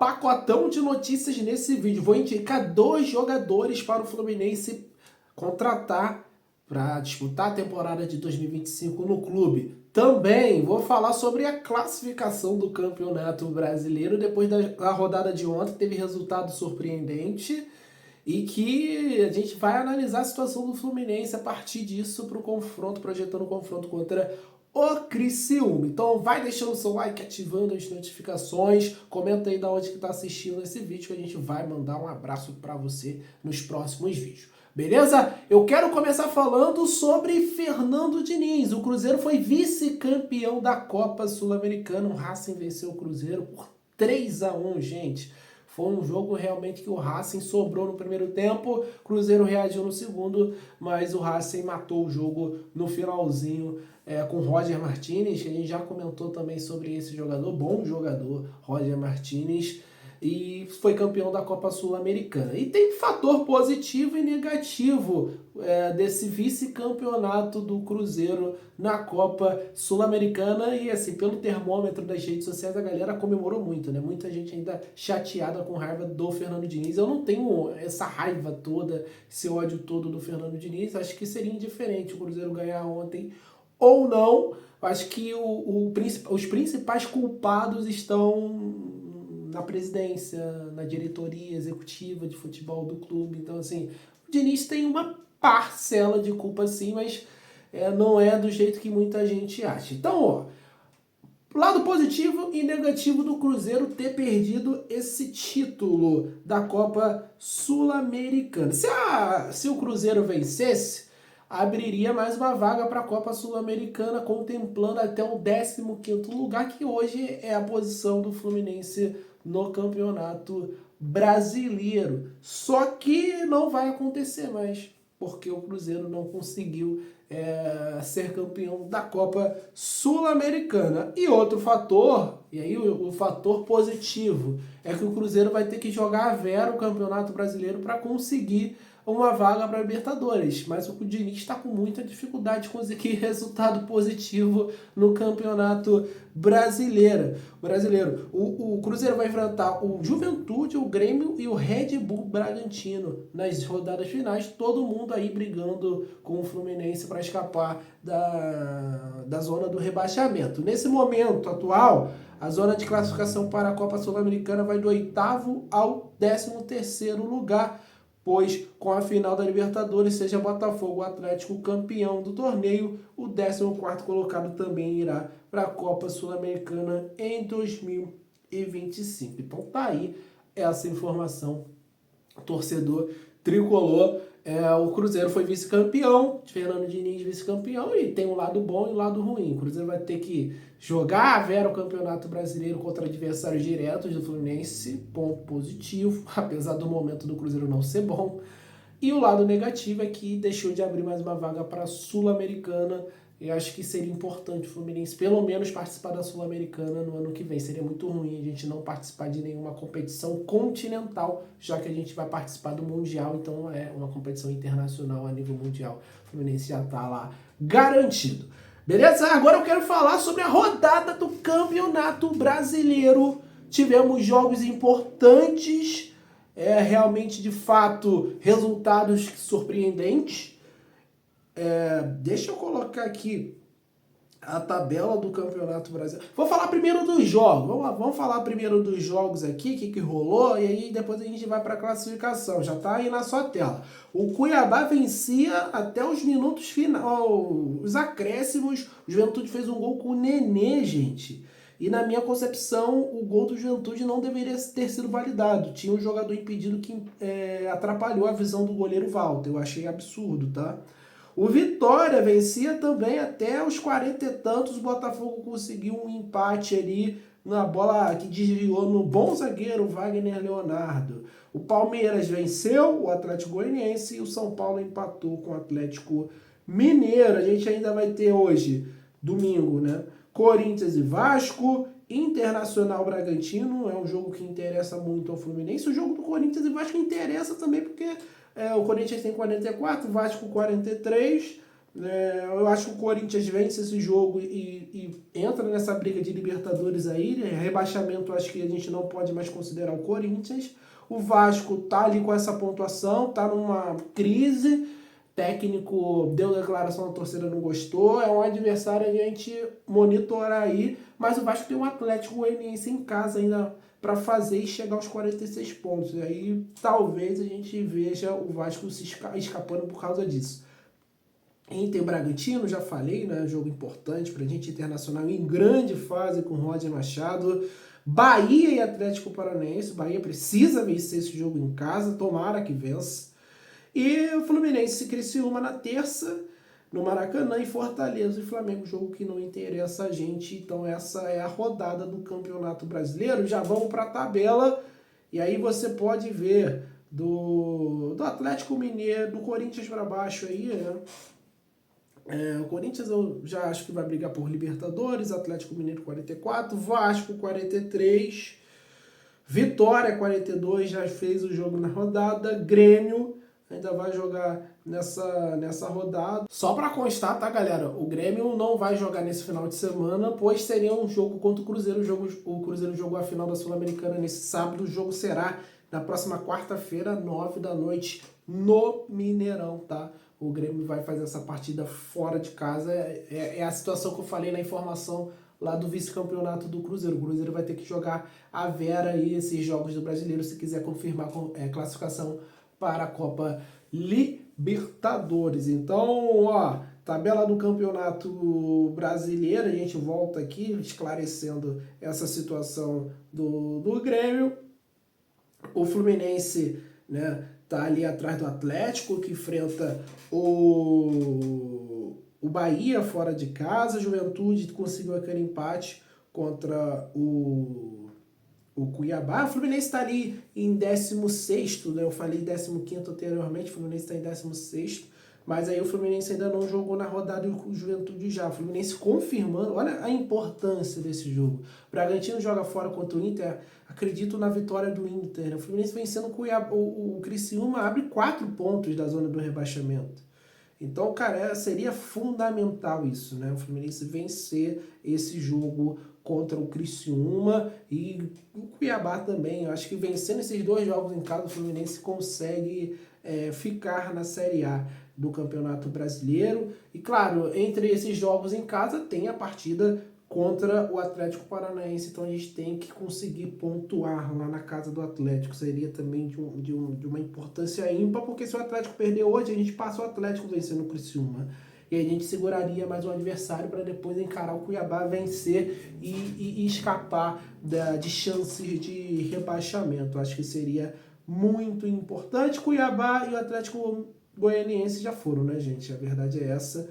pacotão de notícias nesse vídeo. Vou indicar 2 jogadores para o Fluminense contratar para disputar a temporada de 2025 no clube. Também vou falar sobre a classificação do Campeonato Brasileiro. Depois da rodada de ontem, teve resultado surpreendente e que a gente vai analisar a situação do Fluminense a partir disso para o confronto, projetando o confronto contra o Criciúma. Então vai deixando o seu like, ativando as notificações, comenta aí de onde que está assistindo esse vídeo que a gente vai mandar um abraço para você nos próximos vídeos. Beleza? Eu quero começar falando sobre Fernando Diniz. O Cruzeiro foi vice-campeão da Copa Sul-Americana. O Racing venceu o Cruzeiro por 3-1, gente. Foi um jogo realmente que o Racing sobrou no primeiro tempo, o Cruzeiro reagiu no segundo, mas o Racing matou o jogo no finalzinho com Roger Martinez, que a gente já comentou também sobre esse jogador, bom jogador, Roger Martinez, e foi campeão da Copa Sul-Americana. E tem fator positivo e negativo desse vice-campeonato do Cruzeiro na Copa Sul-Americana. E assim, pelo termômetro das redes sociais, a galera comemorou muito, né? Muita gente ainda chateada com raiva do Fernando Diniz. Eu não tenho essa raiva toda, esse ódio todo do Fernando Diniz. Acho que seria indiferente o Cruzeiro ganhar ontem ou não. Acho que os principais culpados estão na presidência, na diretoria executiva de futebol do clube. Então, assim, o Diniz tem uma parcela de culpa, sim, mas não é do jeito que muita gente acha. Então, ó, lado positivo e negativo do Cruzeiro ter perdido esse título da Copa Sul-Americana. Se o Cruzeiro vencesse, abriria mais uma vaga para a Copa Sul-Americana, contemplando até o 15º lugar, que hoje é a posição do Fluminense no Campeonato Brasileiro. Só que não vai acontecer mais, porque o Cruzeiro não conseguiu ser campeão da Copa Sul-Americana. E outro fator, e aí o fator positivo, é que o Cruzeiro vai ter que jogar a vera o Campeonato Brasileiro para conseguir uma vaga para a Libertadores, mas o Diniz está com muita dificuldade de conseguir resultado positivo no Campeonato Brasileiro. O Cruzeiro vai enfrentar o Juventude, o Grêmio e o Red Bull Bragantino nas rodadas finais, todo mundo aí brigando com o Fluminense para escapar da zona do rebaixamento. Nesse momento atual, a zona de classificação para a Copa Sul-Americana vai do 8º ao 13º lugar, pois com a final da Libertadores, seja Botafogo ou Atlético campeão do torneio, o 14º colocado também irá para a Copa Sul-Americana em 2025. Então tá aí essa informação, torcedor tricolor. O Cruzeiro foi vice-campeão, Fernando Diniz vice-campeão, e tem um lado bom e um lado ruim. O Cruzeiro vai ter que jogar a vera o Campeonato Brasileiro contra adversários diretos do Fluminense, ponto positivo, apesar do momento do Cruzeiro não ser bom. E o lado negativo é que deixou de abrir mais uma vaga para a Sul-Americana. Eu acho que seria importante o Fluminense pelo menos participar da Sul-Americana no ano que vem. Seria muito ruim a gente não participar de nenhuma competição continental, já que a gente vai participar do Mundial, então é uma competição internacional a nível mundial. O Fluminense já está lá garantido. Beleza? Agora eu quero falar sobre a rodada do Campeonato Brasileiro. Tivemos jogos importantes, realmente, de fato, resultados surpreendentes. Deixa eu colocar aqui a tabela do Campeonato Brasileiro. Vou falar primeiro dos jogos. Vamos falar primeiro dos jogos aqui, o que rolou, e aí depois a gente vai para a classificação. Já está aí na sua tela. O Cuiabá vencia até os minutos finais, os acréscimos. O Juventude fez um gol com o Nenê, gente. E na minha concepção, o gol do Juventude não deveria ter sido validado. Tinha um jogador impedido que atrapalhou a visão do goleiro Walter. Eu achei absurdo, tá? O Vitória vencia também até os 40 e tantos. O Botafogo conseguiu um empate ali na bola que desviou no bom zagueiro Wagner Leonardo. O Palmeiras venceu o Atlético Goianiense e o São Paulo empatou com o Atlético Mineiro. A gente ainda vai ter hoje, domingo, né? Corinthians e Vasco, Internacional Bragantino, é um jogo que interessa muito ao Fluminense. O jogo do Corinthians e Vasco interessa também porque o Corinthians tem 44, o Vasco 43, Eu acho que o Corinthians vence esse jogo e entra nessa briga de Libertadores aí, né? Rebaixamento, acho que a gente não pode mais considerar o Corinthians. O Vasco tá ali com essa pontuação, tá numa crise. Técnico deu declaração, a torcida não gostou. É um adversário a gente monitorar aí. Mas o Vasco tem um Atlético Goianiense em casa ainda para fazer e chegar aos 46 pontos. E aí talvez a gente veja o Vasco se escapando por causa disso. Inter Bragantino, já falei, né? Jogo importante pra gente, Internacional em grande fase com Roger Machado. Bahia e Atlético Paranaense. Bahia precisa vencer esse jogo em casa, tomara que vença. E o Fluminense e Criciúma na terça, no Maracanã, e Fortaleza e Flamengo, jogo que não interessa a gente. Então essa é a rodada do Campeonato Brasileiro. Já vamos para a tabela, e aí você pode ver do Atlético Mineiro, do Corinthians para baixo aí, né? O Corinthians eu já acho que vai brigar por Libertadores, Atlético Mineiro 44, Vasco 43, Vitória 42, já fez o jogo na rodada, Grêmio ainda vai jogar nessa rodada. Só para constar, tá, galera? O Grêmio não vai jogar nesse final de semana, pois seria um jogo contra o Cruzeiro. O Cruzeiro jogou a final da Sul-Americana nesse sábado. O jogo será na próxima quarta-feira, 9 da noite, no Mineirão, tá? O Grêmio vai fazer essa partida fora de casa. É a situação que eu falei na informação lá do vice-campeonato do Cruzeiro. O Cruzeiro vai ter que jogar a Vera aí, esses jogos do Brasileiro, se quiser confirmar classificação para a Copa Libertadores. Então, ó, tabela do Campeonato Brasileiro, a gente volta aqui esclarecendo essa situação do Grêmio. O Fluminense, né, tá ali atrás do Atlético, que enfrenta o Bahia fora de casa. Juventude conseguiu aquele empate contra o Cuiabá. O Fluminense está ali em 16º, né? Eu falei 15º anteriormente, o Fluminense está em 16º, mas aí o Fluminense ainda não jogou na rodada e o Juventude já. O Fluminense confirmando, olha a importância desse jogo. O Bragantino joga fora contra o Inter, acredito na vitória do Inter, né? O Fluminense vencendo o Criciúma, abre 4 pontos da zona do rebaixamento. Então, cara, seria fundamental isso, né? O Fluminense vencer esse jogo contra o Criciúma e o Cuiabá também. Eu acho que vencendo esses 2 jogos em casa, o Fluminense consegue ficar na Série A do Campeonato Brasileiro. E claro, entre esses jogos em casa tem a partida contra o Atlético Paranaense, então a gente tem que conseguir pontuar lá na casa do Atlético. Seria também de uma importância ímpar, porque se o Atlético perder hoje, a gente passa o Atlético vencendo o Criciúma. E a gente seguraria mais um adversário para depois encarar o Cuiabá, vencer e escapar de chances de rebaixamento. Acho que seria muito importante. Cuiabá e o Atlético Goianiense já foram, né, gente? A verdade é essa.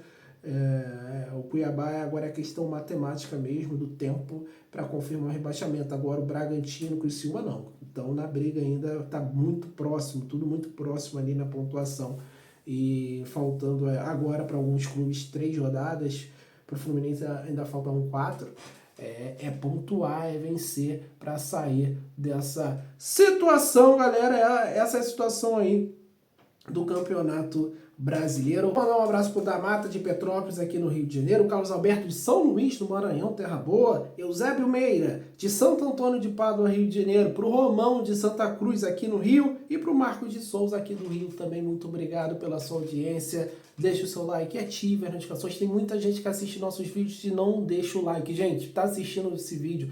O Cuiabá agora é questão matemática mesmo, do tempo para confirmar o rebaixamento. Agora o Bragantino, o Criciúma não. Então na briga ainda está muito próximo, tudo muito próximo ali na pontuação. E faltando agora para alguns clubes 3 rodadas, para o Fluminense ainda faltam 4. Pontuar, vencer para sair dessa situação, galera. Essa é a situação aí do Campeonato Brasileiro. Vou mandar um abraço pro Damata de Petrópolis, aqui no Rio de Janeiro, o Carlos Alberto de São Luís, do Maranhão, Terra Boa, Eusébio Meira, de Santo Antônio de Pádua, Rio de Janeiro, pro Romão de Santa Cruz, aqui no Rio, e pro Marcos de Souza, aqui do Rio, também muito obrigado pela sua audiência. Deixa o seu like, ative as notificações. Tem muita gente que assiste nossos vídeos e não deixa o like. Gente, tá assistindo esse vídeo,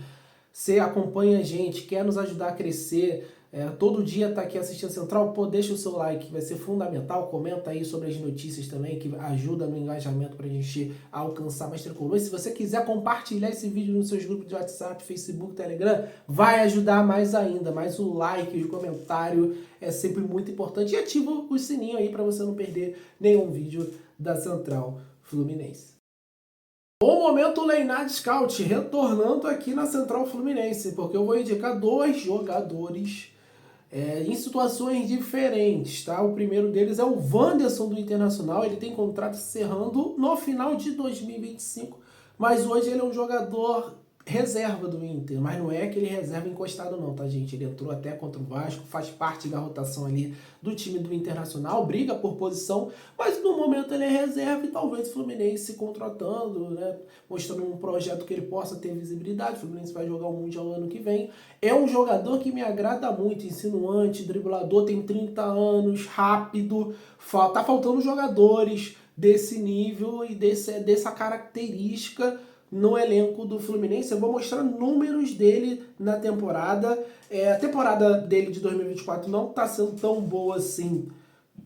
você acompanha a gente, quer nos ajudar a crescer, todo dia tá aqui assistindo a Central, pô, deixa o seu like, vai ser fundamental. Comenta aí sobre as notícias também, que ajuda no engajamento pra gente alcançar mais tricolores. Se você quiser compartilhar esse vídeo nos seus grupos de WhatsApp, Facebook, Telegram, vai ajudar mais ainda. Mas o like, o comentário é sempre muito importante. E ativa o sininho aí para você não perder nenhum vídeo da Central Fluminense. O momento Leinart Scout retornando aqui na Central Fluminense, porque eu vou indicar 2 jogadores em situações diferentes, tá? O primeiro deles é o Wanderson do Internacional. Ele tem contrato encerrando no final de 2025, mas hoje ele é um jogador reserva do Inter, mas não é aquele reserva encostado não, tá, gente? Ele entrou até contra o Vasco, faz parte da rotação ali do time do Internacional, briga por posição, mas no momento ele é reserva e talvez o Fluminense contratando, né, mostrando um projeto que ele possa ter visibilidade. O Fluminense vai jogar o Mundial ano que vem. É um jogador que me agrada muito, insinuante, driblador, tem 30 anos, rápido, tá faltando jogadores desse nível e dessa característica no elenco do Fluminense. Eu vou mostrar números dele na temporada. A temporada dele de 2024 não está sendo tão boa assim,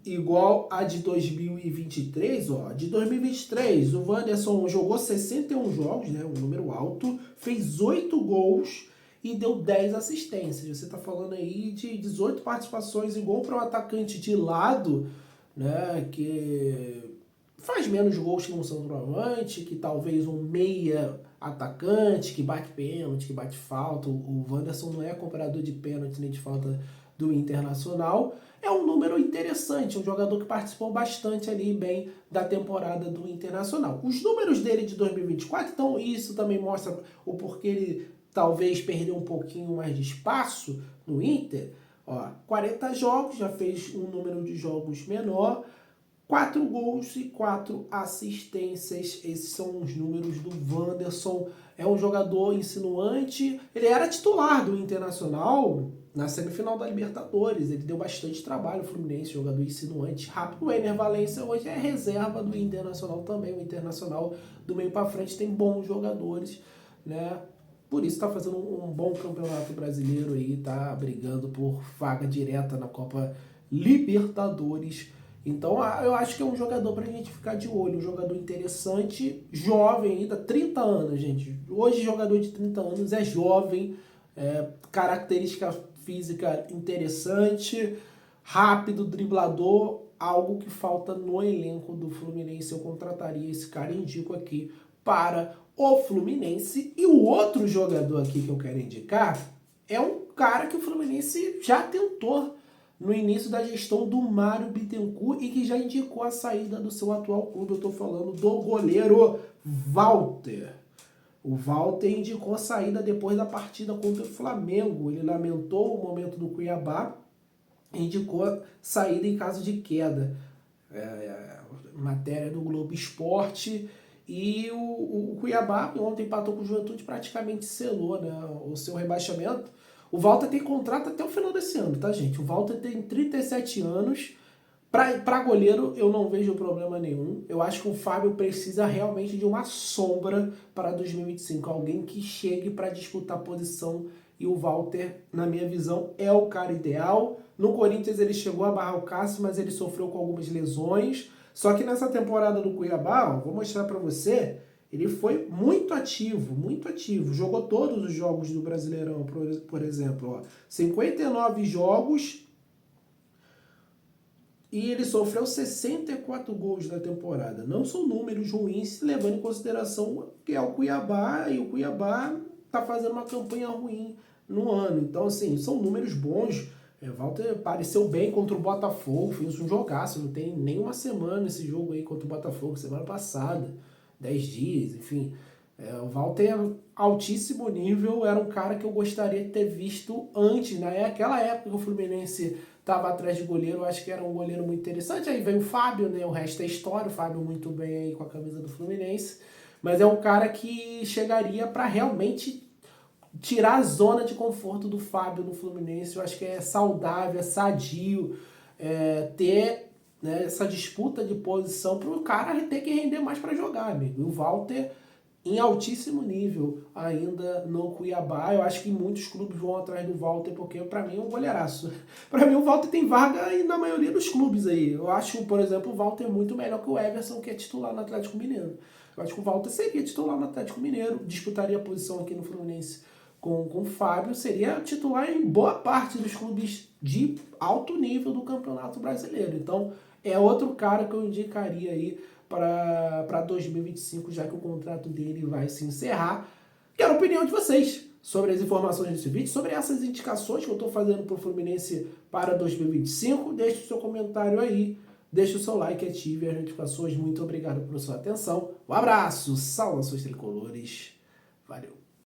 igual a de 2023. Ó. De 2023, o Wanderson jogou 61 jogos, né, um número alto, fez 8 gols e deu 10 assistências. Você está falando aí de 18 participações em gol para um atacante de lado, né, que faz menos gols que um centroavante, que talvez um meia atacante, que bate pênalti, que bate falta. O Wanderson não é cobrador de pênalti nem de falta do Internacional. É um número interessante, um jogador que participou bastante ali bem da temporada do Internacional. Os números dele de 2024, então isso também mostra o porquê ele talvez perdeu um pouquinho mais de espaço no Inter. Ó, 40 jogos, já fez um número de jogos menor, 4 gols e 4 assistências. Esses são os números do Wanderson. É um jogador insinuante. Ele era titular do Internacional na semifinal da Libertadores. Ele deu bastante trabalho ao Fluminense, jogador insinuante, rápido. O Ener Valencia hoje é reserva do Internacional também. O Internacional do meio para frente tem bons jogadores, né? Por isso está fazendo um bom campeonato brasileiro aí, tá brigando por vaga direta na Copa Libertadores. Então eu acho que é um jogador pra gente ficar de olho, um jogador interessante, jovem ainda, 30 anos, gente. Hoje jogador de 30 anos é jovem, característica física interessante, rápido, driblador, algo que falta no elenco do Fluminense. Eu contrataria esse cara e indico aqui para o Fluminense. E o outro jogador aqui que eu quero indicar é um cara que o Fluminense já tentou no início da gestão do Mário Bittencourt e que já indicou a saída do seu atual clube. Eu estou falando do goleiro Walter. O Walter indicou a saída depois da partida contra o Flamengo. Ele lamentou o momento do Cuiabá e indicou a saída em caso de queda. Matéria do Globo Esporte. E o Cuiabá ontem empatou com o Juventude, praticamente selou, né, o seu rebaixamento. O Walter tem contrato até o final desse ano, tá, gente? O Walter tem 37 anos. Para goleiro, eu não vejo problema nenhum. Eu acho que o Fábio precisa realmente de uma sombra para 2025. Alguém que chegue para disputar a posição. E o Walter, na minha visão, é o cara ideal. No Corinthians ele chegou a barrar o Cássio, mas ele sofreu com algumas lesões. Só que nessa temporada do Cuiabá, ó, vou mostrar para você, ele foi muito ativo, muito ativo. Jogou todos os jogos do Brasileirão, por exemplo. Ó. 59 jogos e ele sofreu 64 gols na temporada. Não são números ruins, levando em consideração que é o Cuiabá, e o Cuiabá está fazendo uma campanha ruim no ano. Então, assim, são números bons. Walter apareceu bem contra o Botafogo, fez um jogaço, não tem nenhuma semana esse jogo aí contra o Botafogo, semana passada, 10 dias, enfim. O Walter, altíssimo nível, era um cara que eu gostaria de ter visto antes, naquela época que o Fluminense estava atrás de goleiro, eu acho que era um goleiro muito interessante. Aí veio o Fábio, né? O resto é história, o Fábio muito bem aí com a camisa do Fluminense, mas é um cara que chegaria para realmente tirar a zona de conforto do Fábio no Fluminense. Eu acho que é saudável, é sadio ter, né, essa disputa de posição para o cara ter que render mais para jogar, amigo. E o Walter em altíssimo nível ainda no Cuiabá. Eu acho que muitos clubes vão atrás do Walter, porque para mim é um goleiraço. Para mim o Walter tem vaga aí na maioria dos clubes aí. Eu acho, por exemplo, o Walter muito melhor que o Everson, que é titular no Atlético Mineiro. Eu acho que o Walter seria titular no Atlético Mineiro, disputaria a posição aqui no Fluminense com o Fábio, seria titular em boa parte dos clubes de alto nível do Campeonato Brasileiro. Então, é outro cara que eu indicaria aí para 2025, já que o contrato dele vai se encerrar. Quero a opinião de vocês sobre as informações desse vídeo, sobre essas indicações que eu estou fazendo para o Fluminense para 2025. Deixe o seu comentário aí, deixe o seu like, ative as notificações. Muito obrigado por sua atenção. Um abraço, saudações tricolores, valeu!